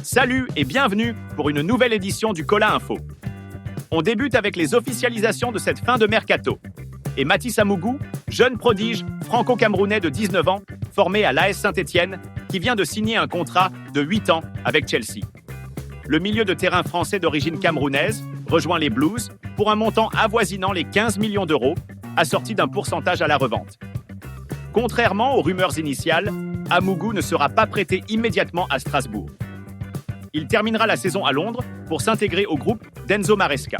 Salut et bienvenue pour une nouvelle édition du Cola Info. On débute avec les officialisations de cette fin de mercato. Et Matisse Amougou, jeune prodige franco-camerounais de 19 ans, formé à l'AS Saint-Étienne, qui vient de signer un contrat de 8 ans avec Chelsea. Le milieu de terrain français d'origine camerounaise rejoint les Blues pour un montant avoisinant les 15 millions d'euros, assorti d'un pourcentage à la revente. Contrairement aux rumeurs initiales, Amougou ne sera pas prêté immédiatement à Strasbourg. Il terminera la saison à Londres pour s'intégrer au groupe d'Enzo Maresca.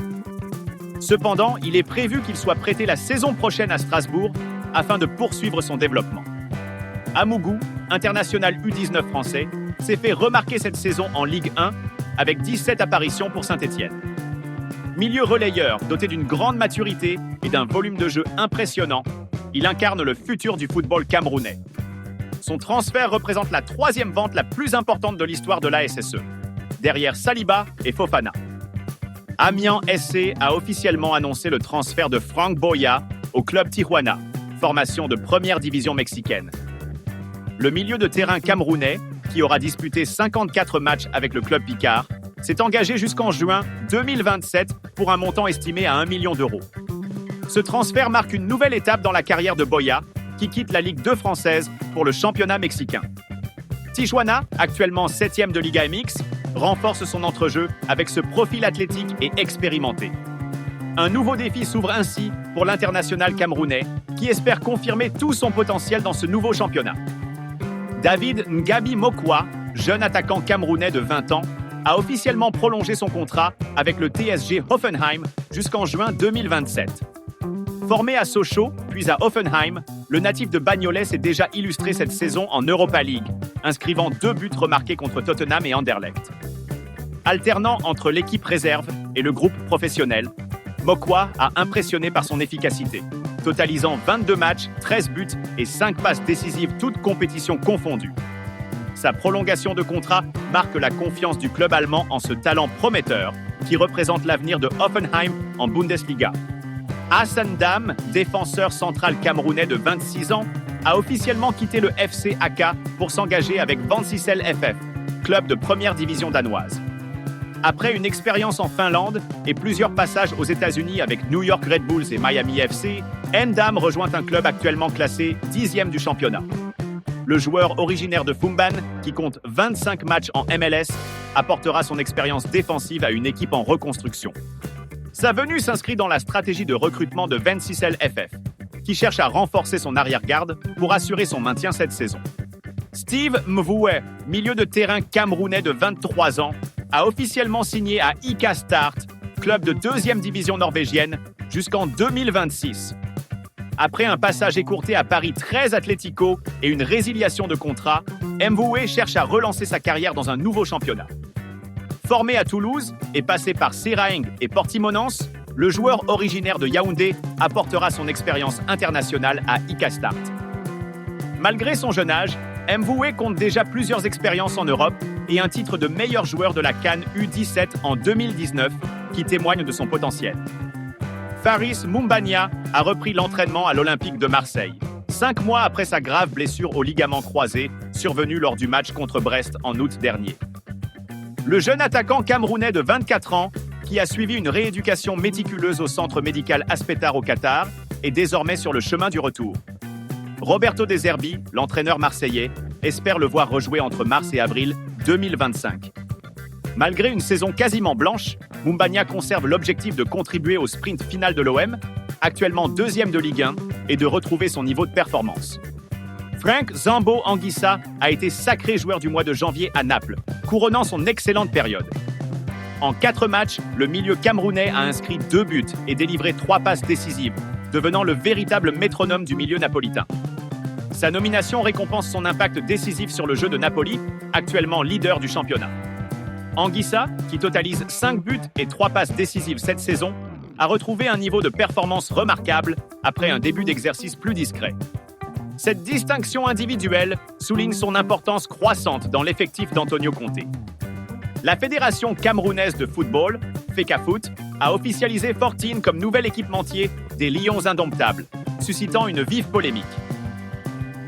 Cependant, il est prévu qu'il soit prêté la saison prochaine à Strasbourg afin de poursuivre son développement. Amougou, international U19 français, s'est fait remarquer cette saison en Ligue 1 avec 17 apparitions pour Saint-Étienne. Milieu relayeur, doté d'une grande maturité et d'un volume de jeu impressionnant, il incarne le futur du football camerounais. Son transfert représente la 3e vente la plus importante de l'histoire de la SSE, derrière Saliba et Fofana. Amiens SC a officiellement annoncé le transfert de Frank Boya au club Tijuana, formation de première division mexicaine. Le milieu de terrain camerounais, qui aura disputé 54 matchs avec le club Picard, s'est engagé jusqu'en juin 2027 pour un montant estimé à 1 million d'euros. Ce transfert marque une nouvelle étape dans la carrière de Boya, qui quitte la Ligue 2 française pour le championnat mexicain. Tijuana, actuellement 7e de Liga MX, renforce son entrejeu avec ce profil athlétique et expérimenté. Un nouveau défi s'ouvre ainsi pour l'international camerounais, qui espère confirmer tout son potentiel dans ce nouveau championnat. David Ngabi Mokwa, jeune attaquant camerounais de 20 ans, a officiellement prolongé son contrat avec le TSG Hoffenheim jusqu'en juin 2027. Formé à Sochaux, puis à Hoffenheim, le natif de Bagnolet s'est déjà illustré cette saison en Europa League, inscrivant 2 buts remarqués contre Tottenham et Anderlecht. Alternant entre l'équipe réserve et le groupe professionnel, Mokwa a impressionné par son efficacité, totalisant 22 matchs, 13 buts et 5 passes décisives toutes compétitions confondues. Sa prolongation de contrat marque la confiance du club allemand en ce talent prometteur qui représente l'avenir de Hoffenheim en Bundesliga. Hassan Dam, défenseur central camerounais de 26 ans, a officiellement quitté le FC Aka pour s'engager avec Vansissel FF, club de première division danoise. Après une expérience en Finlande et plusieurs passages aux États-Unis avec New York Red Bulls et Miami FC, Ndam rejoint un club actuellement classé 10e du championnat. Le joueur originaire de Fumban, qui compte 25 matchs en MLS, apportera son expérience défensive à une équipe en reconstruction. Sa venue s'inscrit dans la stratégie de recrutement de Vansissel FF, qui cherche à renforcer son arrière-garde pour assurer son maintien cette saison. Steve Mvoué, milieu de terrain camerounais de 23 ans, a officiellement signé à IK Start, club de 2e division norvégienne, jusqu'en 2026. Après un passage écourté à Paris très Atlético et une résiliation de contrat, Mvoué cherche à relancer sa carrière dans un nouveau championnat. Formé à Toulouse et passé par Seraing et Portimonense, le joueur originaire de Yaoundé apportera son expérience internationale à IK Start. Malgré son jeune âge, Mvoué compte déjà plusieurs expériences en Europe et un titre de meilleur joueur de la CAN U17 en 2019 qui témoigne de son potentiel. Faris Moumbania a repris l'entraînement à l'Olympique de Marseille, 5 mois après sa grave blessure au ligament croisé survenue lors du match contre Brest en août dernier. Le jeune attaquant camerounais de 24 ans, qui a suivi une rééducation méticuleuse au centre médical Aspetar au Qatar, est désormais sur le chemin du retour. Roberto De Zerbi, l'entraîneur marseillais, espère le voir rejouer entre mars et avril 2025. Malgré une saison quasiment blanche, Moumbania conserve l'objectif de contribuer au sprint final de l'OM, actuellement 2e de Ligue 1, et de retrouver son niveau de performance. Frank Zambo Anguissa a été sacré joueur du mois de janvier à Naples, couronnant son excellente période. En 4 matchs, le milieu camerounais a inscrit 2 buts et délivré 3 passes décisives, devenant le véritable métronome du milieu napolitain. Sa nomination récompense son impact décisif sur le jeu de Napoli, actuellement leader du championnat. Anguissa, qui totalise 5 buts et 3 passes décisives cette saison, a retrouvé un niveau de performance remarquable après un début d'exercice plus discret. Cette distinction individuelle souligne son importance croissante dans l'effectif d'Antonio Conte. La Fédération camerounaise de football, FECAFOOT, a officialisé Fortine comme nouvel équipementier des Lions Indomptables, suscitant une vive polémique.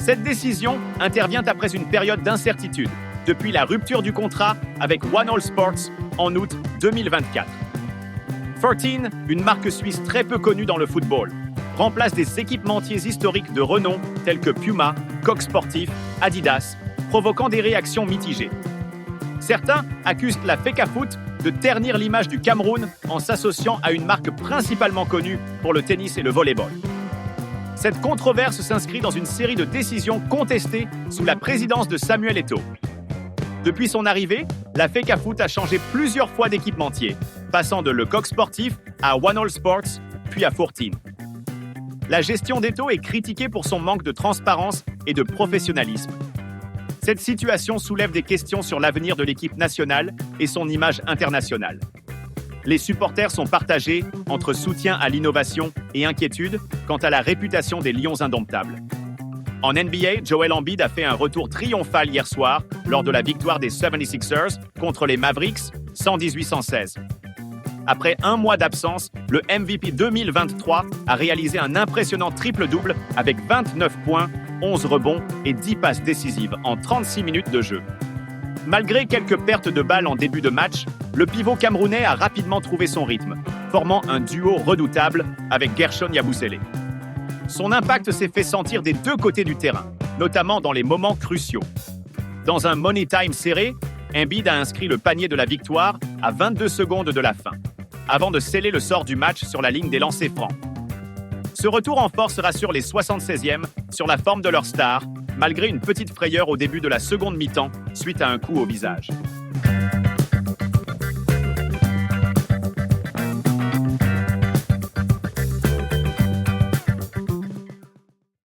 Cette décision intervient après une période d'incertitude, depuis la rupture du contrat avec One All Sports en août 2024. 14, une marque suisse très peu connue dans le football, remplace des équipementiers historiques de renom tels que Puma, Coq Sportif, Adidas, provoquant des réactions mitigées. Certains accusent la Fecafoot de ternir l'image du Cameroun en s'associant à une marque principalement connue pour le tennis et le volley-ball. Cette controverse s'inscrit dans une série de décisions contestées sous la présidence de Samuel Eto'o. Depuis son arrivée, la Fecafoot a changé plusieurs fois d'équipementier, passant de Le Coq Sportif à One All Sports, puis à 14. La gestion d'Eto'o est critiquée pour son manque de transparence et de professionnalisme. Cette situation soulève des questions sur l'avenir de l'équipe nationale et son image internationale. Les supporters sont partagés entre soutien à l'innovation et inquiétude quant à la réputation des Lions indomptables. En NBA, Joel Embiid a fait un retour triomphal hier soir lors de la victoire des 76ers contre les Mavericks 118-116. Après un mois d'absence, le MVP 2023 a réalisé un impressionnant triple-double avec 29 points, 11 rebonds et 10 passes décisives en 36 minutes de jeu. Malgré quelques pertes de balles en début de match, le pivot camerounais a rapidement trouvé son rythme, formant un duo redoutable avec Gershon Yabusele. Son impact s'est fait sentir des deux côtés du terrain, notamment dans les moments cruciaux. Dans un money time serré, Embiid a inscrit le panier de la victoire à 22 secondes de la fin, avant de sceller le sort du match sur la ligne des lancers francs. Ce retour en force rassure les 76e sur la forme de leur star, malgré une petite frayeur au début de la seconde mi-temps suite à un coup au visage.